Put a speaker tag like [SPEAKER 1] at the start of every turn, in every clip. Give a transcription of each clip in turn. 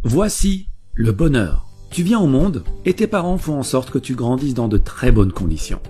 [SPEAKER 1] Voici le bonheur. Tu viens au monde et tes parents font en sorte que tu grandisses dans de très bonnes conditions.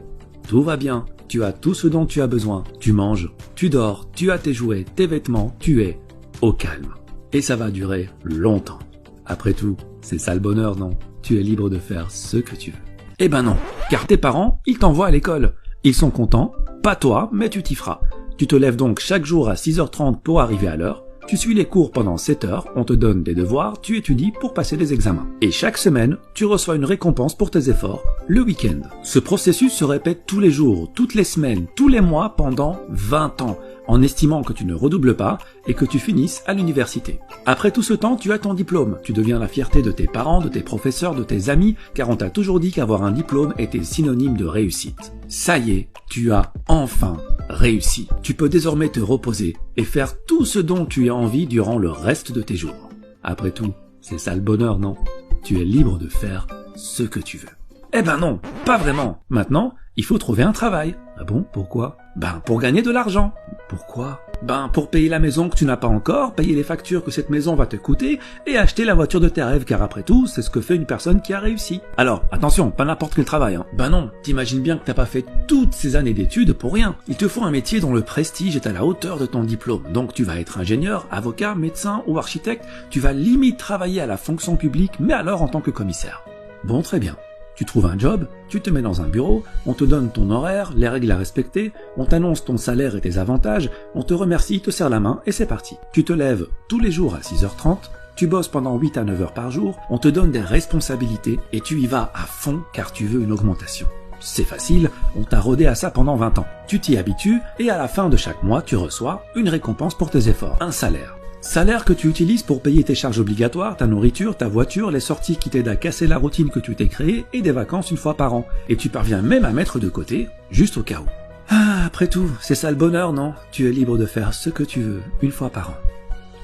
[SPEAKER 1] Tout va bien, tu as tout ce dont tu as besoin. Tu manges, tu dors, tu as tes jouets, tes vêtements, tu es au calme. Et ça va durer longtemps. Après tout, c'est ça le bonheur, non? Tu es libre de faire ce que tu veux. Eh ben non, car tes parents, ils t'envoient à l'école. Ils sont contents, pas toi, mais tu t'y feras. Tu te lèves donc chaque jour à 6h30 pour arriver à l'heure. Tu suis les cours pendant 7 heures, on te donne des devoirs, tu étudies pour passer des examens. Et chaque semaine, tu reçois une récompense pour tes efforts, le week-end. Ce processus se répète tous les jours, toutes les semaines, tous les mois pendant 20 ans, en estimant que tu ne redoubles pas et que tu finisses à l'université. Après tout ce temps, tu as ton diplôme. Tu deviens la fierté de tes parents, de tes professeurs, de tes amis, car on t'a toujours dit qu'avoir un diplôme était synonyme de réussite. Ça y est, tu as enfin réussi. Tu peux désormais te reposer et faire tout ce dont tu as envie durant le reste de tes jours. Après tout, c'est ça le bonheur, non? Tu es libre de faire ce que tu veux. Eh ben non, pas vraiment. Maintenant, il faut trouver un travail. Ah bon, pourquoi? Ben pour gagner de l'argent. Pourquoi? Ben pour payer la maison que tu n'as pas encore, payer les factures que cette maison va te coûter et acheter la voiture de tes rêves, car après tout, c'est ce que fait une personne qui a réussi. Alors, attention, pas n'importe quel travail, hein. Ben non, t'imagines bien que t'as pas fait toutes ces années d'études pour rien. Il te faut un métier dont le prestige est à la hauteur de ton diplôme. Donc tu vas être ingénieur, avocat, médecin ou architecte, tu vas limite travailler à la fonction publique, mais alors en tant que commissaire. Bon, très bien. Tu trouves un job, tu te mets dans un bureau, on te donne ton horaire, les règles à respecter, on t'annonce ton salaire et tes avantages, on te remercie, te serre la main et c'est parti. Tu te lèves tous les jours à 6h30, tu bosses pendant 8 à 9 heures par jour, on te donne des responsabilités et tu y vas à fond car tu veux une augmentation. C'est facile, on t'a rodé à ça pendant 20 ans. Tu t'y habitues et à la fin de chaque mois, tu reçois une récompense pour tes efforts, un salaire. Salaire que tu utilises pour payer tes charges obligatoires, ta nourriture, ta voiture, les sorties qui t'aident à casser la routine que tu t'es créée et des vacances une fois par an. Et tu parviens même à mettre de côté, juste au cas où. Ah, après tout, c'est ça le bonheur, non? Tu es libre de faire ce que tu veux, une fois par an.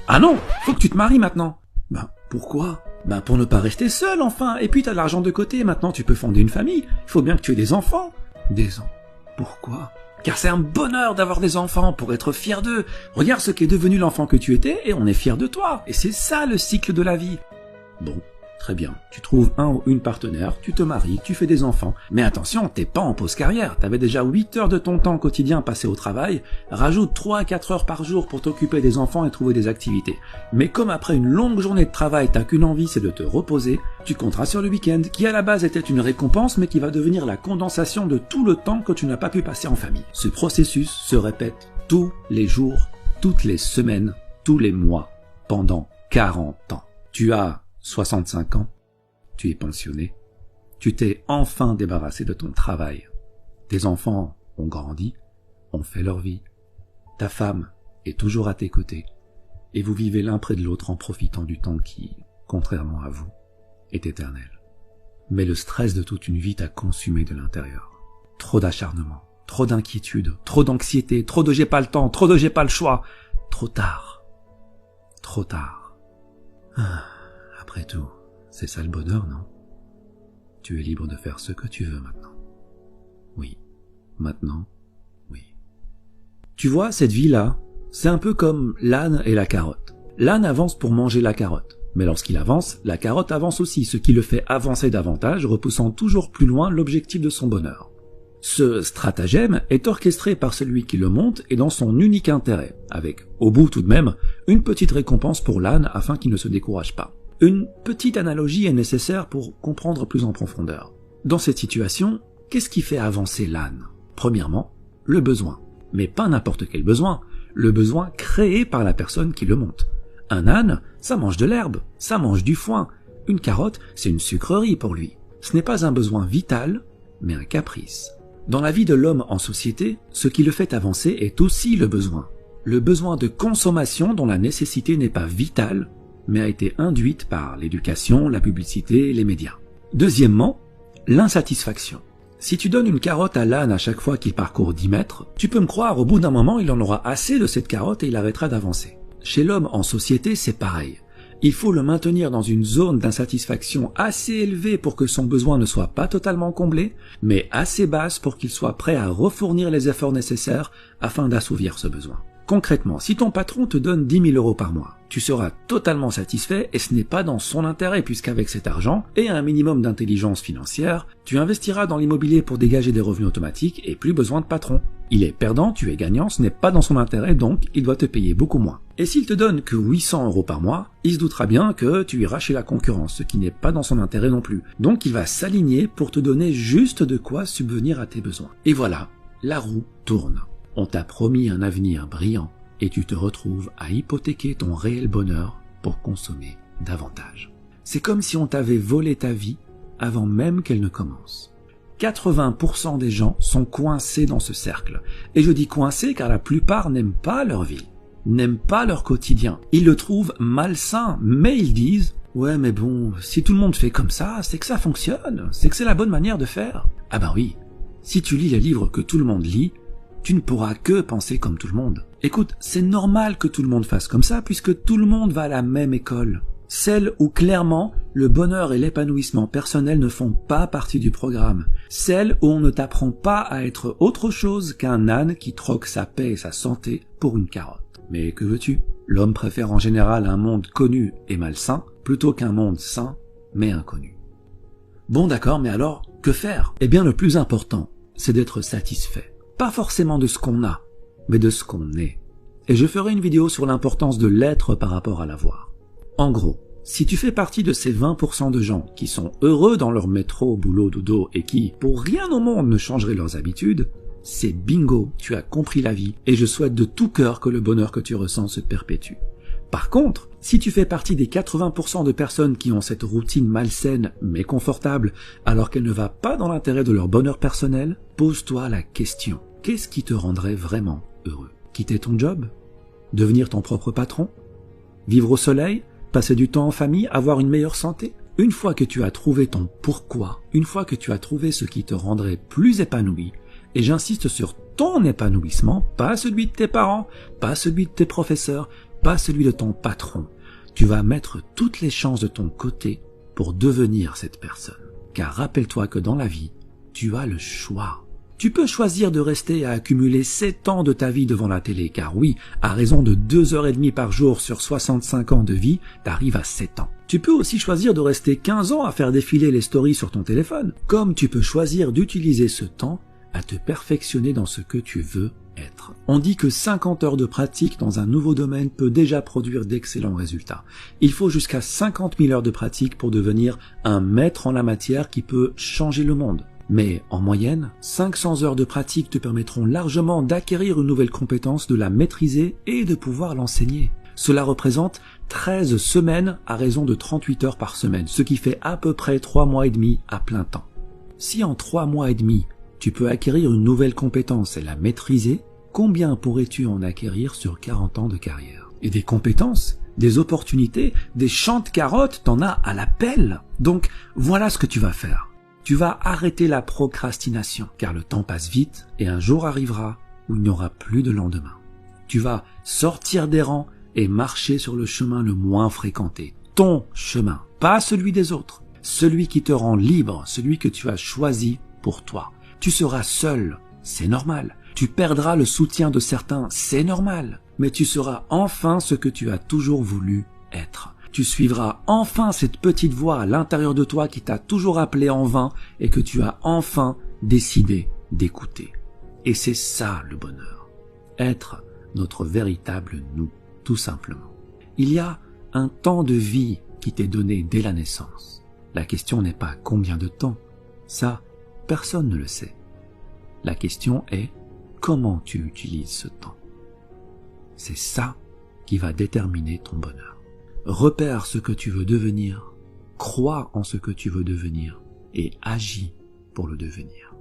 [SPEAKER 1] Ah non, faut que tu te maries maintenant. Ben, pourquoi? Ben, pour ne pas rester seul, enfin. Et puis t'as de l'argent de côté, maintenant tu peux fonder une famille. Il faut bien que tu aies des enfants. Des enfants? Pourquoi? Car c'est un bonheur d'avoir des enfants pour être fier d'eux. Regarde ce qu'est devenu l'enfant que tu étais et on est fier de toi. Et c'est ça le cycle de la vie. Bon, très bien. Tu trouves un ou une partenaire, tu te maries, tu fais des enfants. Mais attention, t'es pas en pause carrière. T'avais déjà 8 heures de ton temps quotidien passé au travail. Rajoute 3 à 4 heures par jour pour t'occuper des enfants et trouver des activités. Mais comme après une longue journée de travail, t'as qu'une envie, c'est de te reposer, tu compteras sur le week-end, qui à la base était une récompense, mais qui va devenir la condensation de tout le temps que tu n'as pas pu passer en famille. Ce processus se répète tous les jours, toutes les semaines, tous les mois, pendant 40 ans. Tu as 65 ans, tu es pensionné, tu t'es enfin débarrassé de ton travail. Tes enfants ont grandi, ont fait leur vie. Ta femme est toujours à tes côtés, et vous vivez l'un près de l'autre en profitant du temps qui, contrairement à vous, est éternel. Mais le stress de toute une vie t'a consumé de l'intérieur. Trop d'acharnement, trop d'inquiétude, trop d'anxiété, trop de j'ai pas le temps, trop de j'ai pas le choix. Trop tard. Trop tard. Après tout, c'est ça le bonheur, non? Tu es libre de faire ce que tu veux maintenant. Oui. Maintenant, oui. Tu vois, cette vie-là, c'est un peu comme l'âne et la carotte. L'âne avance pour manger la carotte. Mais lorsqu'il avance, la carotte avance aussi, ce qui le fait avancer davantage, repoussant toujours plus loin l'objectif de son bonheur. Ce stratagème est orchestré par celui qui le monte et dans son unique intérêt, avec, au bout tout de même, une petite récompense pour l'âne afin qu'il ne se décourage pas. Une petite analogie est nécessaire pour comprendre plus en profondeur. Dans cette situation, qu'est-ce qui fait avancer l'âne? Premièrement, le besoin. Mais pas n'importe quel besoin, le besoin créé par la personne qui le monte. Un âne, ça mange de l'herbe, ça mange du foin. Une carotte, c'est une sucrerie pour lui. Ce n'est pas un besoin vital, mais un caprice. Dans la vie de l'homme en société, ce qui le fait avancer est aussi le besoin. Le besoin de consommation dont la nécessité n'est pas vitale, mais a été induite par l'éducation, la publicité, les médias. Deuxièmement, l'insatisfaction. Si tu donnes une carotte à l'âne à chaque fois qu'il parcourt 10 mètres, tu peux me croire, au bout d'un moment, il en aura assez de cette carotte et il arrêtera d'avancer. Chez l'homme en société, c'est pareil. Il faut le maintenir dans une zone d'insatisfaction assez élevée pour que son besoin ne soit pas totalement comblé, mais assez basse pour qu'il soit prêt à refournir les efforts nécessaires afin d'assouvir ce besoin. Concrètement, si ton patron te donne 10 000 euros par mois, tu seras totalement satisfait et ce n'est pas dans son intérêt puisqu'avec cet argent et un minimum d'intelligence financière, tu investiras dans l'immobilier pour dégager des revenus automatiques et plus besoin de patron. Il est perdant, tu es gagnant, ce n'est pas dans son intérêt donc il doit te payer beaucoup moins. Et s'il te donne que 800 euros par mois, il se doutera bien que tu iras chez la concurrence, ce qui n'est pas dans son intérêt non plus. Donc il va s'aligner pour te donner juste de quoi subvenir à tes besoins. Et voilà, la roue tourne. On t'a promis un avenir brillant et tu te retrouves à hypothéquer ton réel bonheur pour consommer davantage. C'est comme si on t'avait volé ta vie avant même qu'elle ne commence. 80% des gens sont coincés dans ce cercle. Et je dis coincés car la plupart n'aiment pas leur vie, n'aiment pas leur quotidien. Ils le trouvent malsain, mais ils disent « Ouais mais bon, si tout le monde fait comme ça, c'est que ça fonctionne, c'est que c'est la bonne manière de faire. » Ah ben oui, si tu lis les livres que tout le monde lit, tu ne pourras que penser comme tout le monde. Écoute, c'est normal que tout le monde fasse comme ça puisque tout le monde va à la même école. Celle où clairement le bonheur et l'épanouissement personnel ne font pas partie du programme. Celle où on ne t'apprend pas à être autre chose qu'un âne qui troque sa paix et sa santé pour une carotte. Mais que veux-tu? L'homme préfère en général un monde connu et malsain plutôt qu'un monde sain mais inconnu. Bon d'accord, mais alors, que faire? Eh bien le plus important, c'est d'être satisfait. Pas forcément de ce qu'on a, mais de ce qu'on est. Et je ferai une vidéo sur l'importance de l'être par rapport à l'avoir. En gros, si tu fais partie de ces 20% de gens qui sont heureux dans leur métro, boulot, dodo et qui, pour rien au monde, ne changeraient leurs habitudes, c'est bingo, tu as compris la vie et je souhaite de tout cœur que le bonheur que tu ressens se perpétue. Par contre, si tu fais partie des 80% de personnes qui ont cette routine malsaine mais confortable alors qu'elle ne va pas dans l'intérêt de leur bonheur personnel, pose-toi la question. Qu'est-ce qui te rendrait vraiment heureux? Quitter ton job? Devenir ton propre patron? Vivre au soleil? Passer du temps en famille? Avoir une meilleure santé? Une fois que tu as trouvé ton pourquoi, une fois que tu as trouvé ce qui te rendrait plus épanoui, et j'insiste sur ton épanouissement, pas celui de tes parents, pas celui de tes professeurs, pas celui de ton patron, tu vas mettre toutes les chances de ton côté pour devenir cette personne. Car rappelle-toi que dans la vie, tu as le choix. Tu peux choisir de rester à accumuler 7 ans de ta vie devant la télé, car oui, à raison de 2h30 par jour sur 65 ans de vie, t'arrives à 7 ans. Tu peux aussi choisir de rester 15 ans à faire défiler les stories sur ton téléphone, comme tu peux choisir d'utiliser ce temps à te perfectionner dans ce que tu veux être. On dit que 50 heures de pratique dans un nouveau domaine peut déjà produire d'excellents résultats. Il faut jusqu'à 50 000 heures de pratique pour devenir un maître en la matière qui peut changer le monde. Mais en moyenne, 500 heures de pratique te permettront largement d'acquérir une nouvelle compétence, de la maîtriser et de pouvoir l'enseigner. Cela représente 13 semaines à raison de 38 heures par semaine, ce qui fait à peu près 3 mois et demi à plein temps. Si en 3 mois et demi, tu peux acquérir une nouvelle compétence et la maîtriser, combien pourrais-tu en acquérir sur 40 ans de carrière? Et des compétences, des opportunités, des champs de carottes, t'en as à la pelle. Donc voilà ce que tu vas faire. Tu vas arrêter la procrastination, car le temps passe vite et un jour arrivera où il n'y aura plus de lendemain. Tu vas sortir des rangs et marcher sur le chemin le moins fréquenté. Ton chemin, pas celui des autres. Celui qui te rend libre, celui que tu as choisi pour toi. Tu seras seul, c'est normal. Tu perdras le soutien de certains, c'est normal. Mais tu seras enfin ce que tu as toujours voulu être. Tu suivras enfin cette petite voix à l'intérieur de toi qui t'a toujours appelé en vain et que tu as enfin décidé d'écouter. Et c'est ça le bonheur. Être notre véritable nous, tout simplement. Il y a un temps de vie qui t'est donné dès la naissance. La question n'est pas combien de temps. Ça, personne ne le sait. La question est comment tu utilises ce temps. C'est ça qui va déterminer ton bonheur. Repère ce que tu veux devenir, crois en ce que tu veux devenir et agis pour le devenir.